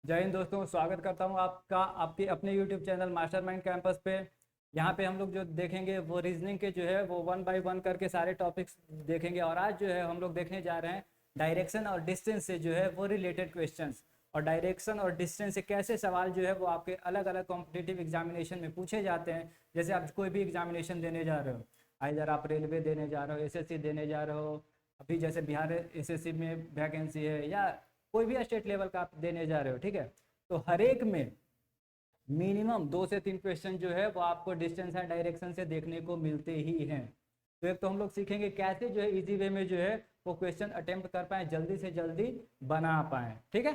जय हिंद दोस्तों, स्वागत करता हूं आपका आपके अपने यूट्यूब चैनल मास्टरमाइंड कैंपस पे। यहाँ पे हम लोग जो देखेंगे वो रीजनिंग के जो है वो वन बाय वन करके सारे टॉपिक्स देखेंगे। और आज जो है हम लोग देखने जा रहे हैं डायरेक्शन और डिस्टेंस से जो है वो रिलेटेड क्वेश्चंस। और डायरेक्शन और डिस्टेंस से कैसे सवाल जो है वो आपके अलग अलग कॉम्पिटिटिव एग्जामिनेशन में पूछे जाते हैं। जैसे आप कोई भी एग्जामिनेशन देने जा रहे हो, आइदर आप रेलवे देने जा रहे हो, एसएससी देने जा रहे हो, अभी जैसे बिहार एसएससी में वैकेंसी है, या कोई भी स्टेट लेवल का आप देने जा रहे हो, ठीक है। तो हर एक में मिनिमम 2 से 3 क्वेश्चन जो है वो आपको डिस्टेंस एंड डायरेक्शन से देखने को मिलते ही हैं। तो एक तो हम लोग सीखेंगे कैसे जो है इजी वे में जो है वो क्वेश्चन अटेम्प्ट कर पाए, जल्दी से जल्दी बना पाए, ठीक है।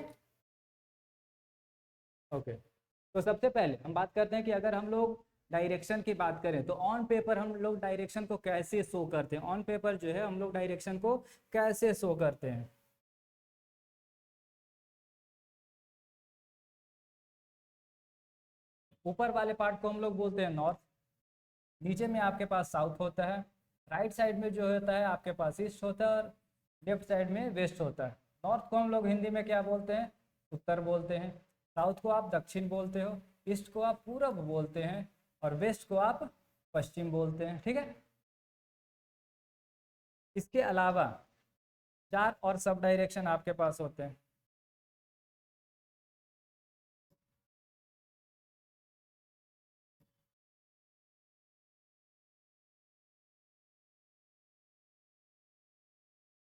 ओके, तो सबसे पहले हम बात करते हैं कि अगर हम लोग डायरेक्शन की बात करें तो ऑन पेपर हम लोग डायरेक्शन को कैसे शो करते हैं। ऑन पेपर जो है हम लोग डायरेक्शन को कैसे शो करते हैं। ऊपर वाले पार्ट को हम लोग बोलते हैं नॉर्थ, नीचे में आपके पास साउथ होता है, राइट साइड में जो होता है आपके पास ईस्ट होता है, और लेफ्ट साइड में वेस्ट होता है। नॉर्थ को हम लोग हिंदी में क्या बोलते हैं? उत्तर बोलते हैं। साउथ को आप दक्षिण बोलते हो, ईस्ट को आप पूरब बोलते हैं, और वेस्ट को आप पश्चिम बोलते हैं, ठीक है। इसके अलावा चार और सब डायरेक्शन आपके पास होते हैं।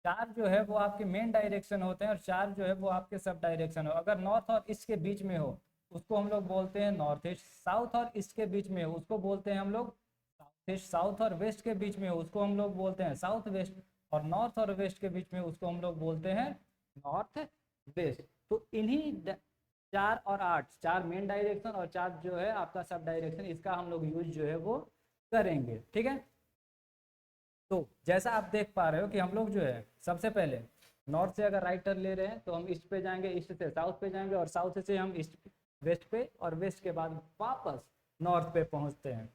चार जो है वो आपके मेन डायरेक्शन होते हैं, और चार जो है वो आपके सब डायरेक्शन हो। अगर नॉर्थ और ईस्ट के बीच में हो उसको हम लोग बोलते हैं नॉर्थ ईस्ट। साउथ और ईस्ट के बीच में हो उसको बोलते हैं हम लोग साउथ ईस्ट। साउथ और वेस्ट के बीच में हो उसको हम लोग बोलते हैं साउथ वेस्ट। और नॉर्थ और वेस्ट के बीच में उसको हम लोग बोलते हैं नॉर्थ वेस्ट। तो इन्हीं चार और आठ, चार मेन डायरेक्शन और चार जो है आपका सब डायरेक्शन, इसका हम लोग यूज जो है वो करेंगे, ठीक है। तो जैसा आप देख पा रहे हो कि हम लोग जो है सबसे पहले नॉर्थ से अगर राइट टर्न ले रहे हैं तो हम ईस्ट पे जाएंगे, ईस्ट से साउथ पे जाएंगे, और साउथ से हम ईस्ट वेस्ट पे, और वेस्ट के बाद वापस नॉर्थ पे पहुंचते हैं।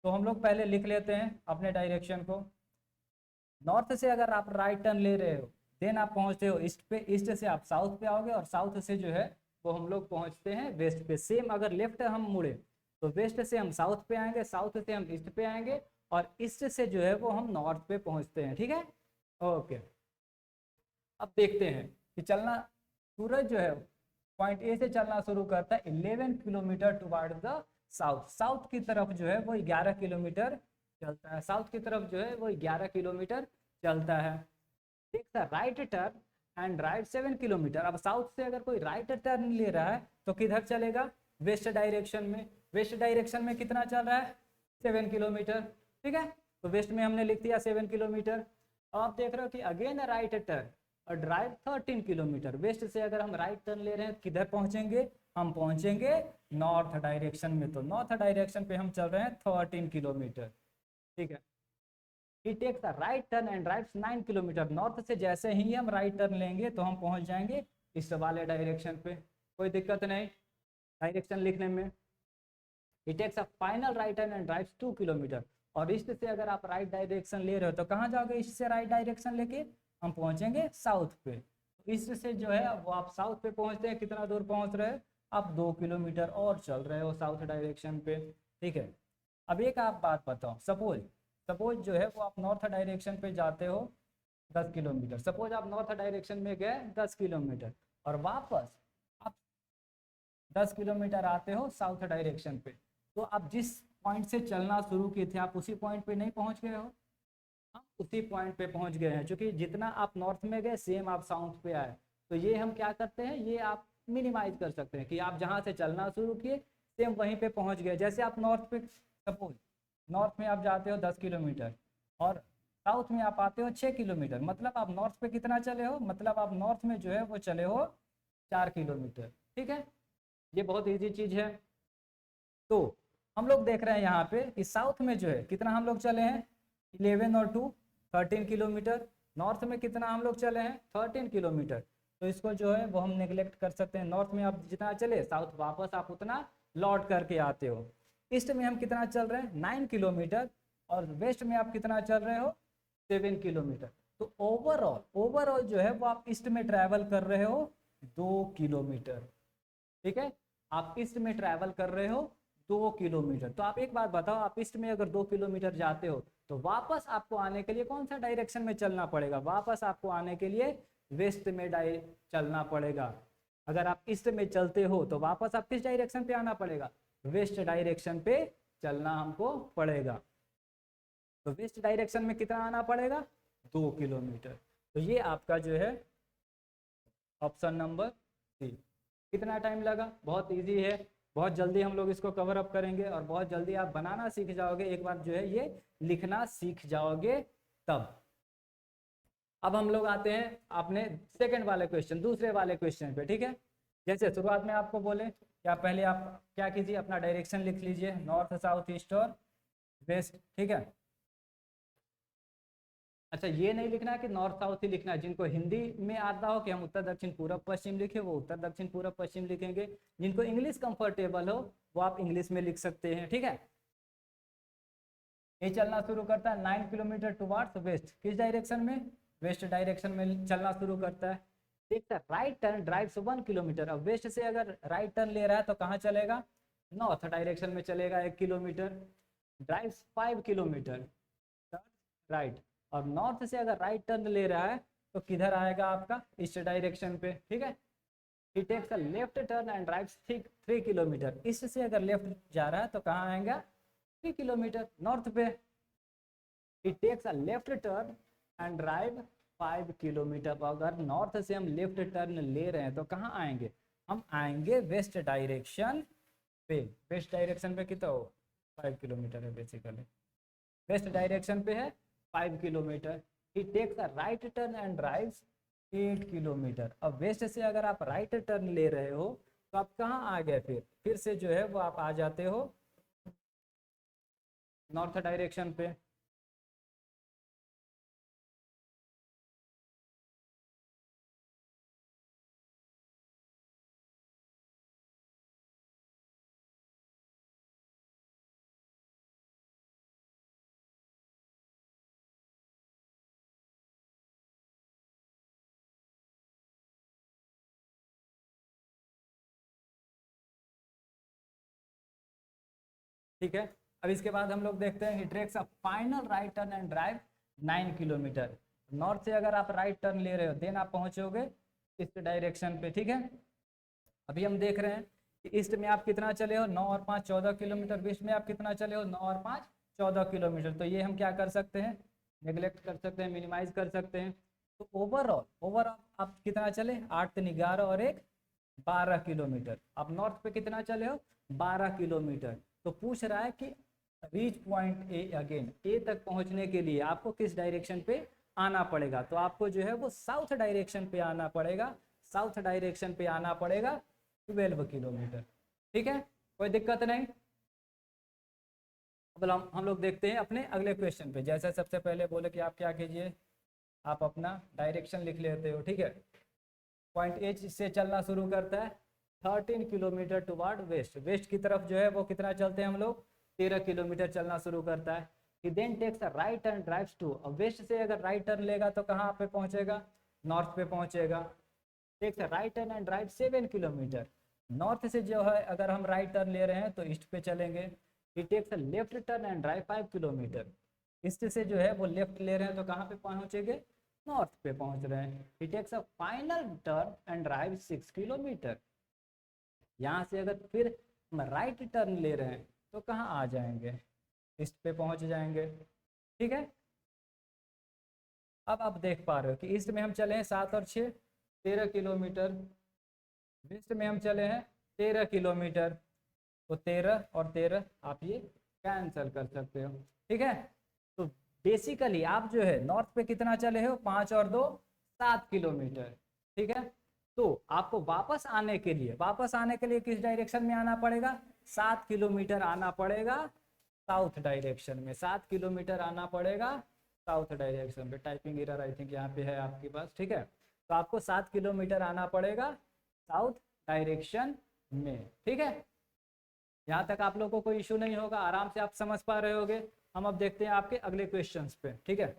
तो हम लोग पहले लिख लेते हैं अपने डायरेक्शन को। नॉर्थ से अगर आप राइट टर्न ले रहे हो देन आप पहुंचते हो ईस्ट पे, ईस्ट से आप साउथ पे आओगे, और साउथ से जो है वो हम लोग पहुंचते हैं वेस्ट पे। सेम अगर लेफ्ट हम मुड़े तो वेस्ट से हम साउथ पे आएंगे, साउथ से हम ईस्ट पे आएंगे, और ईस्ट से जो है वो हम नॉर्थ पे पहुंचते हैं, ठीक है। ओके, अब देखते हैं कि चलना, सूरज जो है पॉइंट ए से चलना शुरू करता है 11 kilometre toward the south. South की तरफ जो है वो 11 किलोमीटर चलता है, साउथ की तरफ जो है वो 11 किलोमीटर चलता है। Take the right turn and right 7 kilometre. अब साउथ से अगर कोई राइट टर्न ले रहा है तो किधर चलेगा? वेस्ट डायरेक्शन में। वेस्ट डायरेक्शन में कितना चल रहा है? 7 किलोमीटर, ठीक है। तो वेस्ट में हमने लिख दिया 7 किलोमीटर। अब आप देख रहे हो कि अगेन राइट टर्न और ड्राइव 13 किलोमीटर। वेस्ट से अगर हम राइट टर्न ले रहे हैं किधर पहुंचेंगे? हम पहुंचेंगे नॉर्थ डायरेक्शन में। तो नॉर्थ डायरेक्शन पे हम चल रहे हैं 13 किलोमीटर, ठीक है। He takes a right turn and drives 9 kilometre. North से जैसे ही हम राइट टर्न लेंगे तो हम पहुंच जाएंगे ईस्ट वाले डायरेक्शन पे। कोई दिक्कत नहीं डायरेक्शन लिखने में। He takes a final right turn and drives 2 kilometre. और ईस्ट से अगर आप राइट डायरेक्शन ले रहे हो तो कहाँ जाओगे? ईस्ट से राइट डायरेक्शन लेके हम पहुंचेंगे साउथ पे। ईस्ट से जो है वो आप साउथ पे पहुंचते हैं, कितना दूर पहुंच रहे हैं? आप 2 किलोमीटर और चल रहे हो साउथ डायरेक्शन पे, ठीक है। अब एक आप बात बताओ, सपोज सपोज जो है वो आप नॉर्थ डायरेक्शन पे जाते हो 10 किलोमीटर। सपोज आप नॉर्थ डायरेक्शन में गए 10 किलोमीटर, और वापस आप 10 किलोमीटर आते हो साउथ डायरेक्शन पे। तो आप जिस पॉइंट से चलना शुरू किए थे आप उसी पॉइंट पे नहीं पहुंच गए हो? हम उसी पॉइंट पे पहुंच गए हैं, क्योंकि जितना आप नॉर्थ में गए सेम आप साउथ पे आए। तो ये हम क्या करते हैं, ये आप मिनिमाइज कर सकते हैं कि आप जहाँ से चलना शुरू किए सेम वहीं पे पहुंच गए। जैसे आप नॉर्थ पे, सपोज नॉर्थ में आप जाते हो 10 किलोमीटर, और साउथ में आप आते हो 6 किलोमीटर, मतलब आप नॉर्थ पे कितना चले हो? मतलब आप नॉर्थ में जो है वो चले हो 4 किलोमीटर, ठीक है। ये बहुत ईजी चीज है। तो हम लोग देख रहे हैं यहाँ पे कि साउथ में जो है कितना हम लोग चले हैं? 11 और 2 13 किलोमीटर। नॉर्थ में कितना हम लोग चले हैं? 13 किलोमीटर। तो इसको जो है वो हम नेग्लेक्ट कर सकते हैं। नॉर्थ में आप जितना चले साउथ वापस आप उतना लौट करके आते हो। ईस्ट में हम कितना चल रहे हैं? 9 किलोमीटर। और वेस्ट में आप कितना चल रहे हो? 7 किलोमीटर। तो ओवरऑल ओवरऑल जो है वो आप ईस्ट में ट्रैवल कर रहे हो 2 किलोमीटर। ठीक है। आप ईस्ट में ट्रैवल कर रहे हो 2 किलोमीटर, तो आप एक बात बताओ, आप ईस्ट में अगर 2 किलोमीटर जाते हो तो वापस आपको आने के लिए कौन सा डायरेक्शन में चलना पड़ेगा? वापस आपको आने के लिए वेस्ट में चलना पड़ेगा। अगर आप ईस्ट में चलते हो तो वापस आप किस डायरेक्शन पे आना पड़ेगा? वेस्ट डायरेक्शन पे चलना हमको पड़ेगा। तो वेस्ट डायरेक्शन में कितना आना पड़ेगा? 2 किलोमीटर। तो ये आपका जो है ऑप्शन नंबर सी। कितना टाइम लगा? बहुत इजी है, बहुत जल्दी हम लोग इसको कवर अप करेंगे और बहुत जल्दी आप बनाना सीख जाओगे, एक बार जो है ये लिखना सीख जाओगे तब। अब हम लोग आते हैं अपने सेकंड वाले क्वेश्चन, दूसरे वाले क्वेश्चन पे, ठीक है। जैसे शुरुआत में आपको बोले क्या, पहले आप क्या कीजिए, अपना डायरेक्शन लिख लीजिए, नॉर्थ साउथ ईस्ट और वेस्ट, ठीक है। अच्छा, ये नहीं लिखना है कि नॉर्थ साउथ ही लिखना है। जिनको हिंदी में आता हो कि हम उत्तर दक्षिण पूरब पश्चिम लिखे, वो उत्तर दक्षिण पूरब पश्चिम लिखेंगे। जिनको इंग्लिश कंफर्टेबल हो वो आप इंग्लिश में लिख सकते हैं, ठीक है। ये चलना शुरू करता है 9 किलोमीटर टुवार्ड्स वेस्ट, किस डायरेक्शन में? वेस्ट डायरेक्शन में चलना शुरू करता है। देखता राइट टर्न ड्राइव्स 1 किलोमीटर। अब वेस्ट से अगर राइट टर्न ले रहा है तो कहाँ चलेगा? नॉर्थ डायरेक्शन में चलेगा 1 किलोमीटर। Drives 5 kilometre right. और नॉर्थ से अगर राइट टर्न ले रहा है तो किधर आएगा आपका? ईस्ट डायरेक्शन पे, ठीक है। He takes a left turn and drives 3 kilometre. East से अगर लेफ्ट जा रहा है तो कहाँ आएगा? 3 किलोमीटर नॉर्थ पे। He takes a left turn and drive 5 kilometre. अगर नॉर्थ से हम लेफ्ट टर्न ले रहे हैं तो कहाँ आएंगे? हम आएंगे वेस्ट डायरेक्शन पे। वेस्ट डायरेक्शन पे कितना हो? 5 किलोमीटर है बेसिकली, वेस्ट डायरेक्शन पे है 5 kilometre. He takes a right turn and drives 8 kilometre. अब वेस्ट से अगर आप राइट टर्न ले रहे हो तो आप कहाँ आ गए? फिर से जो है वो आप आ जाते हो नॉर्थ डायरेक्शन पे। ठीक है, अब इसके बाद हम लोग देखते हैं, he takes a final right turn and drive 9 kilometre. North से अगर आप राइट टर्न ले रहे हो देन आप पहुंचोगे इस डायरेक्शन पे, ठीक है। अभी हम देख रहे हैं कि ईस्ट में आप कितना चले हो? 9 और 5 14 किलोमीटर। वेस्ट में आप कितना चले हो? 9 और 5 14 किलोमीटर। तो ये हम क्या कर सकते हैं? नेग्लेक्ट कर सकते हैं, मिनिमाइज कर सकते हैं। तो ओवरऑल आप कितना चले? 8 3 11 और 1 12 किलोमीटर। आप नॉर्थ पे कितना चले हो? 12 किलोमीटर। तो पूछ रहा है कि रीच पॉइंट ए अगेन, ए तक पहुंचने के लिए आपको किस डायरेक्शन पे आना पड़ेगा? तो आपको जो है वो साउथ डायरेक्शन पे आना पड़ेगा। साउथ डायरेक्शन पे आना पड़ेगा 12 किलोमीटर, ठीक है, कोई दिक्कत नहीं। अब हम लोग देखते हैं अपने अगले क्वेश्चन पे। जैसे सबसे पहले बोले कि आप क्या कीजिए, आप अपना डायरेक्शन लिख लेते हो, ठीक है। पॉइंट एच से चलना शुरू करता है 13 किलोमीटर टुवार्ड वेस्ट। वेस्ट की तरफ जो है वो कितना चलते हैं हम लोग? 13 किलोमीटर चलना शुरू करता है। He then takes a right turn drives two. अब वेस्ट से अगर राइट टर्न लेगा तो कहाँ पे पहुंचेगा? नॉर्थ पे पहुंचेगा। Takes a right turn and drive 7 kilometre. North से जो है अगर हम राइट टर्न ले रहे हैं तो ईस्ट पे चलेंगे। He takes a left turn and drive 5 kilometre. East से जो है वो लेफ्ट ले रहे हैं तो कहाँ पे पहुंचेंगे? नॉर्थ पे पहुंच रहे हैं। He takes a final turn and drive 6 kilometre. यहाँ से अगर फिर हम राइट टर्न ले रहे हैं तो कहाँ आ जाएंगे? ईस्ट पे पहुंच जाएंगे, ठीक है। अब आप देख पा रहे हो कि ईस्ट में हम चले हैं 7 और 6 13 किलोमीटर। वेस्ट में हम चले हैं 13 किलोमीटर। तो 13 और 13 आप ये कैंसिल कर सकते हो, ठीक है। तो बेसिकली आप जो है नॉर्थ पे कितना चले हो? 5 और 2 7 किलोमीटर, ठीक है। तो आपको वापस आने के लिए किस डायरेक्शन में आना पड़ेगा? 7 किलोमीटर आना पड़ेगा साउथ डायरेक्शन में। 7 किलोमीटर आना पड़ेगा साउथ डायरेक्शन पे। टाइपिंग एरर आई थिंक यहाँ पे है आपके पास, ठीक है। तो आपको 7 किलोमीटर आना पड़ेगा साउथ डायरेक्शन में, ठीक है। यहाँ तक आप लोगों को कोई इशू नहीं होगा, आराम से आप समझ पा रहे होगे। हम अब देखते हैं आपके अगले क्वेश्चंस पे, ठीक है।